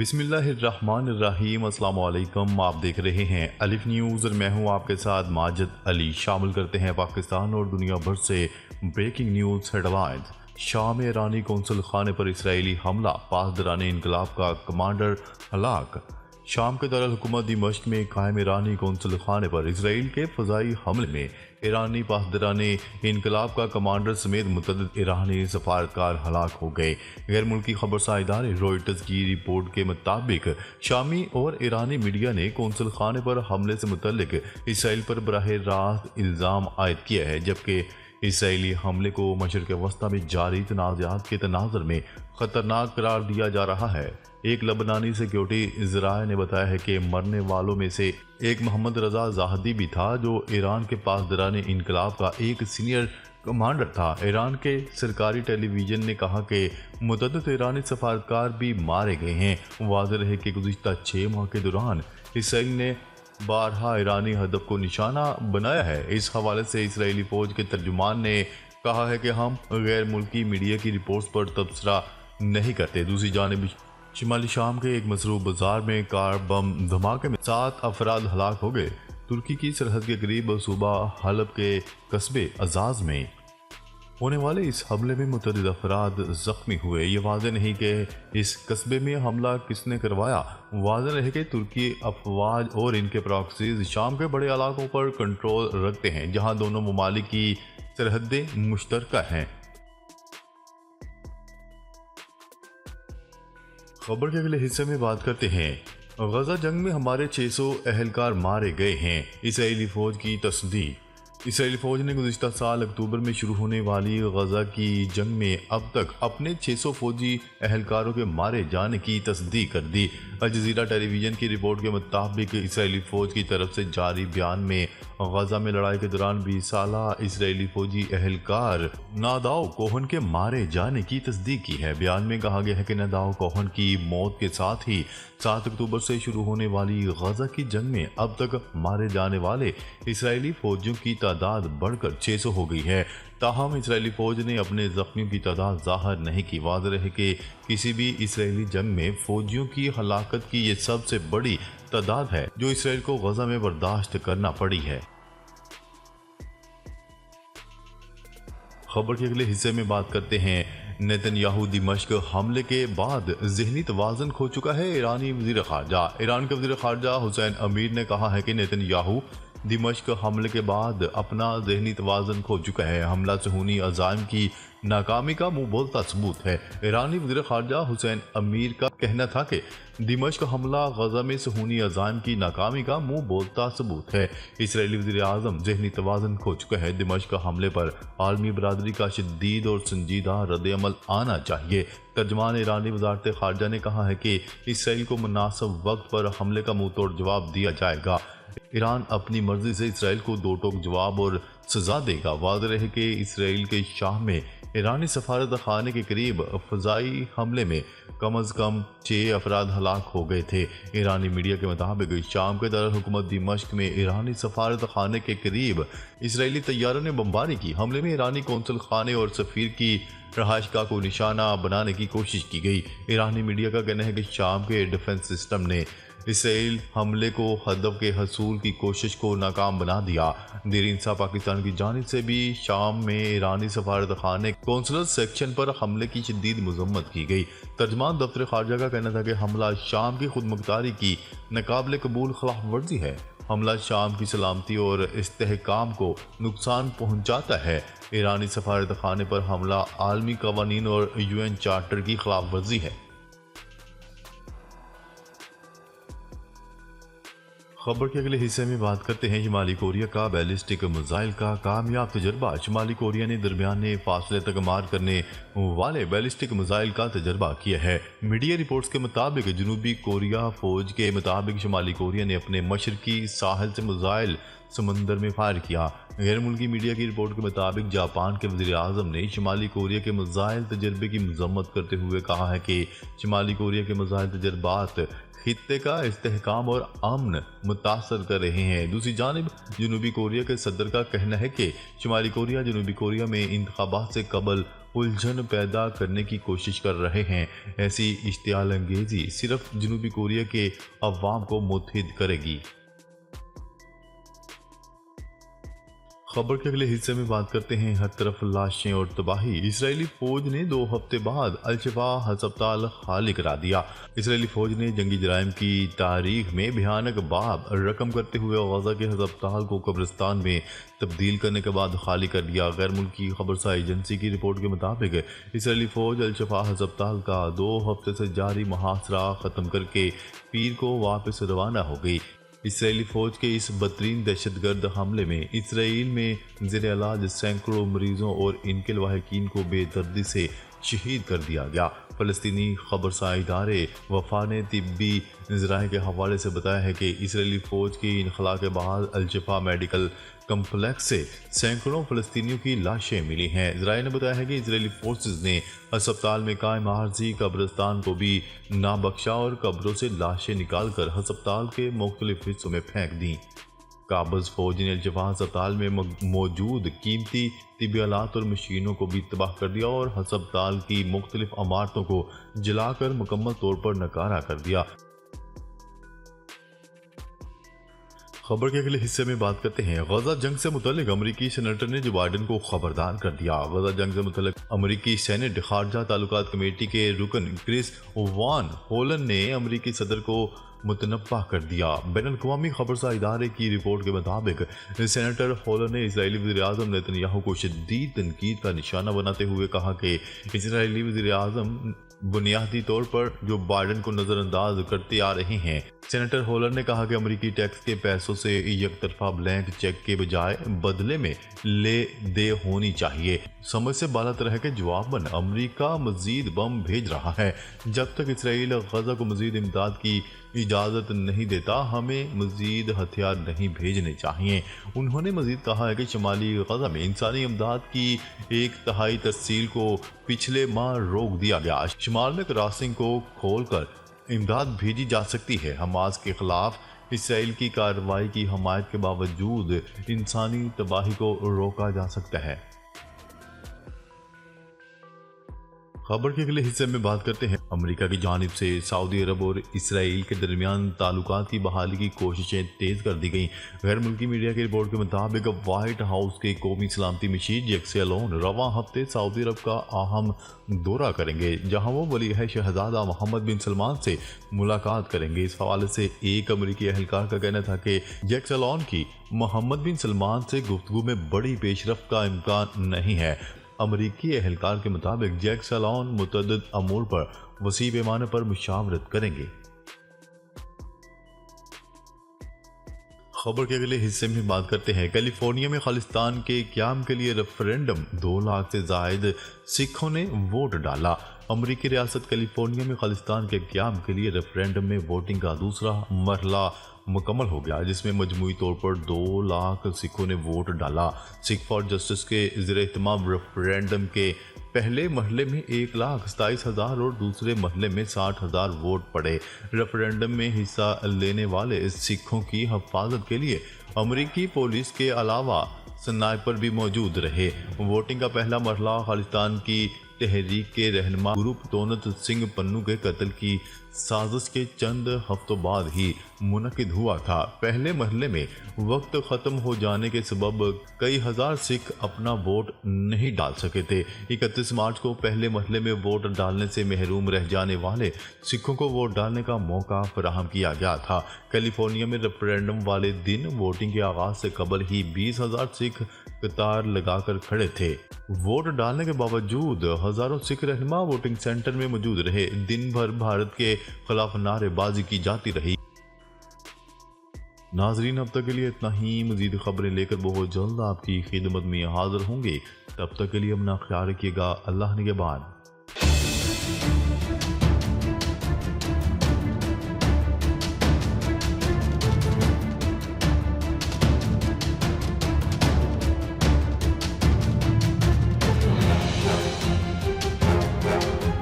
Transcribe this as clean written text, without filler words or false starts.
بسم اللہ الرحمن الرحیم۔ السلام علیکم، آپ دیکھ رہے ہیں الف نیوز اور میں ہوں آپ کے ساتھ ماجد علی۔ شامل کرتے ہیں پاکستان اور دنیا بھر سے بریکنگ نیوز ہیڈ لائنز۔ شام میں ایرانی قونصل خانے پر اسرائیلی حملہ، پاسداران انقلاب کا کمانڈر ہلاک۔ شام کے دارالحکومت دمشق میں قائم ایرانی قونصل خانے پر اسرائیل کے فضائی حملے میں ایرانی پاسداران انقلاب کا کمانڈر سمیت متعدد ایرانی سفارتکار ہلاک ہو گئے۔ غیر ملکی خبرساں ادارے روئٹرز کی رپورٹ کے مطابق شامی اور ایرانی میڈیا نے قونصل خانے پر حملے سے متعلق اسرائیل پر براہ راست الزام عائد کیا ہے، جبکہ اسرائیلی حملے کو مشرق وسطی میں جاری تنازعات کے تناظر میں خطرناک قرار دیا جا رہا ہے۔ ایک لبنانی سیکیورٹی ذرائع نے بتایا ہے کہ مرنے والوں میں سے ایک محمد رضا زاہدی بھی تھا، جو ایران کے پاسداران انقلاب کا ایک سینئر کمانڈر تھا۔ ایران کے سرکاری ٹیلی ویژن نے کہا کہ متعدد ایرانی سفارتکار بھی مارے گئے ہیں۔ واضح ہے کہ گزشتہ 6 ماہ کے دوران اسرائیل نے بارہا ایرانی ہدف کو نشانہ بنایا ہے۔ اس حوالے سے اسرائیلی فوج کے ترجمان نے کہا ہے کہ ہم غیر ملکی میڈیا کی رپورٹس پر تبصرہ نہیں کرتے۔ دوسری جانب شمالی شام کے ایک مصروف بازار میں کار بم دھماکے میں 7 افراد ہلاک ہو گئے۔ ترکی کی سرحد کے قریب صوبہ حلب کے قصبے عزاز میں ہونے والے اس حملے میں متعدد افراد زخمی ہوئے۔ یہ واضح نہیں کہ اس قصبے میں حملہ کس نے کروایا۔ واضح ہے کہ ترکی افواج اور ان کے پراکسیز شام کے بڑے علاقوں پر کنٹرول رکھتے ہیں، جہاں دونوں ممالک کی سرحدیں مشترکہ ہیں۔ خبر کے اگلے حصے میں بات کرتے ہیں۔ غزہ جنگ میں ہمارے 600 اہلکار مارے گئے ہیں، اسرائیلی فوج کی تصدیق۔ اسرائیلی فوج نے گزشتہ سال اکتوبر میں شروع ہونے والی غزہ کی جنگ میں اب تک اپنے 600 فوجی اہلکاروں کے مارے جانے کی تصدیق کر دی۔ الجزیرہ ٹیلی ویژن کی رپورٹ کے مطابق اسرائیلی فوج کی طرف سے جاری بیان میں غزہ میں لڑائی کے دوران 20 سالہ اسرائیلی فوجی اہلکار ناداؤ کوہن کے مارے جانے کی تصدیق کی ہے۔ بیان میں کہا گیا ہے کہ ناداؤ کوہن کی موت کے ساتھ ہی 7 اکتوبر سے شروع ہونے والی غزہ کی جنگ میں اب تک مارے جانے والے اسرائیلی فوجیوں کی تعداد بڑھ کر 600 ہو گئی ہے۔ تاہم اسرائیلی فوج نے اپنے زخمیوں کی تعداد ظاہر نہیں کی۔ واضح ہے کہ کسی بھی اسرائیلی جنگ میں فوجیوں کی ہلاکت کی یہ سب سے بڑی تعداد ہے جو اسرائیل کو غزہ میں برداشت کرنا پڑی ہے۔ خبر کے اگلے حصے میں بات کرتے ہیں۔ نیتن یاہو دمشق حملے کے بعد ذہنی توازن کھو چکا ہے، ایرانی وزیر خارجہ۔ ایران کے وزیر خارجہ حسین امیر نے کہا ہے کہ نیتن یاہو دمشق حملے کے بعد اپنا ذہنی توازن کھو چکا ہے۔ حملہ صہیونی عزائم کی ناکامی کا منہ بولتا ثبوت ہے۔ ایرانی وزیر خارجہ حسین امیر کا کہنا تھا کہ دمشق حملہ غزہ میں صہیونی عزائم کی ناکامی کا منہ بولتا ثبوت ہے۔ اسرائیلی وزیر اعظم ذہنی توازن کھو چکا ہے، دمشق حملے پر عالمی برادری کا شدید اور سنجیدہ رد عمل آنا چاہیے۔ ترجمان ایرانی وزارت خارجہ نے کہا ہے کہ اسرائیل کو مناسب وقت پر حملے کا منہ توڑ جواب دیا جائے گا۔ ایران اپنی مرضی سے اسرائیل کو دو ٹوک جواب اور سزا دے گا۔ واضح ہے کہ اسرائیل کے شام میں ایرانی سفارت خانے کے قریب فضائی حملے میں کم از کم 6 افراد ہلاک ہو گئے تھے۔ ایرانی میڈیا کے مطابق شام کے دارالحکومت دمشق میں ایرانی سفارت خانے کے قریب اسرائیلی طیاروں نے بمباری کی۔ حملے میں ایرانی قونصل خانے اور سفیر کی رہائش گاہ کو نشانہ بنانے کی کوشش کی گئی۔ ایرانی میڈیا کا کہنا ہے کہ شام کے ڈیفنس سسٹم نے اسرائیل حملے کو ہدف کے حصول کی کوشش کو ناکام بنا دیا۔ دیر انصاف پاکستان کی جانب سے بھی شام میں ایرانی سفارت خانے قونصلر سیکشن پر حملے کی شدید مذمت کی گئی۔ ترجمان دفتر خارجہ کا کہنا تھا کہ حملہ شام کی خود مختاری کی ناقابل قبول خلاف ورزی ہے۔ حملہ شام کی سلامتی اور استحکام کو نقصان پہنچاتا ہے۔ ایرانی سفارت خانے پر حملہ عالمی قوانین اور UN چارٹر کی خلاف ورزی ہے۔ خبر کے اگلے حصے میں بات کرتے ہیں۔ شمالی کوریا کا بیلسٹک میزائل کا کامیاب تجربہ۔ شمالی کوریا نے درمیانے فاصلے تک مار کرنے والے بیلسٹک میزائل کا تجربہ کیا ہے۔ میڈیا رپورٹس کے مطابق جنوبی کوریا فوج کے مطابق شمالی کوریا نے اپنے مشرقی ساحل سے میزائل سمندر میں فائر کیا۔ غیر ملکی میڈیا کی رپورٹ کے مطابق جاپان کے وزیر اعظم نے شمالی کوریا کے میزائل تجربے کی مذمت کرتے ہوئے کہا ہے کہ شمالی کوریا کے میزائل تجربات خطے کا استحکام اور امن متاثر کر رہے ہیں۔ دوسری جانب جنوبی کوریا کے صدر کا کہنا ہے کہ شمالی کوریا جنوبی کوریا میں انتخابات سے قبل الجھن پیدا کرنے کی کوشش کر رہے ہیں۔ ایسی اشتعال انگیزی صرف جنوبی کوریا کے عوام کو متحد کرے گی۔ خبر کے اگلے حصے میں بات کرتے ہیں ہر طرف لاشیں اور تباہی۔ اسرائیلی فوج نے 2 ہفتے بعد الشفا ہسپتال خالی کرا دیا۔ اسرائیلی فوج نے جنگی جرائم کی تاریخ میں بھیانک باب رقم کرتے ہوئے غزہ کے ہسپتال کو قبرستان میں تبدیل کرنے کے بعد خالی کر دیا۔ غیر ملکی خبرساز ایجنسی کی رپورٹ کے مطابق اسرائیلی فوج الشفا ہسپتال کا 2 ہفتے سے جاری محاصرہ ختم کر کے پیر کو واپس روانہ ہو گئی۔ اسرائیلی فوج کے اس بدترین دہشت گرد حملے میں اسرائیل میں زیر علاج سینکڑوں مریضوں اور ان کے لواحقین کو بے دردی سے شہید کر دیا گیا۔ فلسطینی خبرساز ادارے وفا نے طبی ذرائع کے حوالے سے بتایا ہے کہ اسرائیلی فوج کی انخلا کے بعد الشفا میڈیکل کمپلیکس سے سینکڑوں فلسطینیوں کی لاشیں ملی ہیں۔ ذرائع نے بتایا ہے کہ اسرائیلی فورسز نے ہسپتال میں قائم عارضی قبرستان کو بھی نہ بخشا اور قبروں سے لاشیں نکال کر ہسپتال کے مختلف حصوں میں پھینک دیں۔ قابض فوج نے الشفا ہسپتال میں موجود قیمتی طبی آلات اور مشینوں کو بھی تباہ کر دیا اور ہسپتال کی مختلف عمارتوں کو جلا کر مکمل طور پر نکارہ کر دیا۔ خبر کے اگلے حصے میں بات کرتے ہیں غزہ جنگ سے متعلق امریکی سینیٹر نے جو بائیڈن کو خبردار کر دیا۔ غزہ جنگ سے متعلق امریکی سینٹ خارجہ تعلقات کمیٹی کے رکن کرس وان ہولن نے امریکی صدر کو متنبہ کر دیا۔ بین الاقوامی خبرساز ادارے کی رپورٹ کے مطابق سینیٹر ہولن نے اسرائیلی وزیر اعظم نیتن یاہو کو شدید تنقید کا نشانہ بناتے ہوئے کہا کہ اسرائیلی وزیر اعظم بنیادی طور پر جو بائیڈن کو نظر انداز کرتے آ رہے ہیں۔ سینیٹر ہولن نے کہا کہ امریکی ٹیکس کے پیسوں سے یک طرفہ بلینک چیک کے بجائے بدلے میں لے دے ہونی چاہیے۔ سمجھ سے بالاتر ہے کہ جواباً امریکہ مزید بم بھیج رہا ہے۔ جب تک اسرائیل غزہ کو مزید امداد کی اجازت نہیں دیتا ہمیں مزید ہتھیار نہیں بھیجنے چاہیے۔ انہوں نے مزید کہا ہے کہ شمالی غزہ میں انسانی امداد کی 1/3 ترسیل کو پچھلے ماہ روک دیا گیا۔ شمال میں کراسنگ کو کھول کر امداد بھیجی جا سکتی ہے۔ حماس کے خلاف اسرائیل کی کارروائی کی حمایت کے باوجود انسانی تباہی کو روکا جا سکتا ہے۔ خبر کے اگلے حصے میں بات کرتے ہیں امریکہ کی جانب سے سعودی عرب اور اسرائیل کے درمیان تعلقات کی بحالی کی کوششیں تیز کر دی گئیں۔ غیر ملکی میڈیا کی رپورٹ کے مطابق وائٹ ہاؤس کے قومی سلامتی مشیر جیک سیلون رواں ہفتے سعودی عرب کا اہم دورہ کریں گے، جہاں وہ ولی عہد شہزادہ محمد بن سلمان سے ملاقات کریں گے۔ اس حوالے سے ایک امریکی اہلکار کا کہنا تھا کہ جیک سیلون کی محمد بن سلمان سے گفتگو میں بڑی پیش رفت کا امکان نہیں ہے۔ امریکی اہلکار کے مطابق جیک سیلون متعدد امور پر وسیع پیمانے پر مشاورت کریں گے۔ خبر کے اگلے حصے میں بات کرتے ہیں کیلیفورنیا میں خالصتان کے قیام کے لیے ریفرنڈم 2 لاکھ سے زائد سکھوں نے ووٹ ڈالا۔ امریکی ریاست کیلیفورنیا میں خالصتان کے قیام کے لیے ریفرنڈم میں ووٹنگ کا دوسرا مرحلہ مکمل ہو گیا، جس میں مجموعی طور پر 2 لاکھ سکھوں نے ووٹ ڈالا۔ سکھ فار جسٹس کے زیر اہتمام ریفرنڈم کے پہلے مرحلے میں 1,27,000 اور دوسرے مرحلے میں 60,000 ووٹ پڑے۔ ریفرنڈم میں حصہ لینے والے سکھوں کی حفاظت کے لیے امریکی پولیس کے علاوہ سنائپر بھی موجود رہے۔ ووٹنگ کا پہلا مرحلہ خالصتان کی تحریک کے رہنما گرو پتونت سنگھ پنو کے قتل کی سازش کے چند ہفتوں بعد ہی منعقد ہوا تھا۔ پہلے مرحلے میں وقت ختم ہو جانے کے سبب کئی ہزار سکھ اپنا ووٹ نہیں ڈال سکے تھے۔ 31 مارچ کو پہلے مرحلے میں ووٹ ڈالنے سے محروم رہ جانے والے سکھوں کو ووٹ ڈالنے کا موقع فراہم کیا گیا تھا۔ کیلیفورنیا میں ریفرنڈم والے دن ووٹنگ کے آغاز سے قبل ہی 20,000 سکھ قطار لگا کر کھڑے تھے۔ ووٹ ڈالنے کے باوجود ہزاروں سکھ رہنما ووٹنگ سینٹر میں موجود رہے۔ دن بھر بھارت کے خلاف نعرے بازی کی جاتی رہی۔ ناظرین، اب تک کے لیے اتنا ہی۔ مزید خبریں لے کر بہت جلد آپ کی خدمت میں حاضر ہوں گے۔ تب تک کے لیے اپنا خیال رکھیے گا۔ اللہ نگہبان۔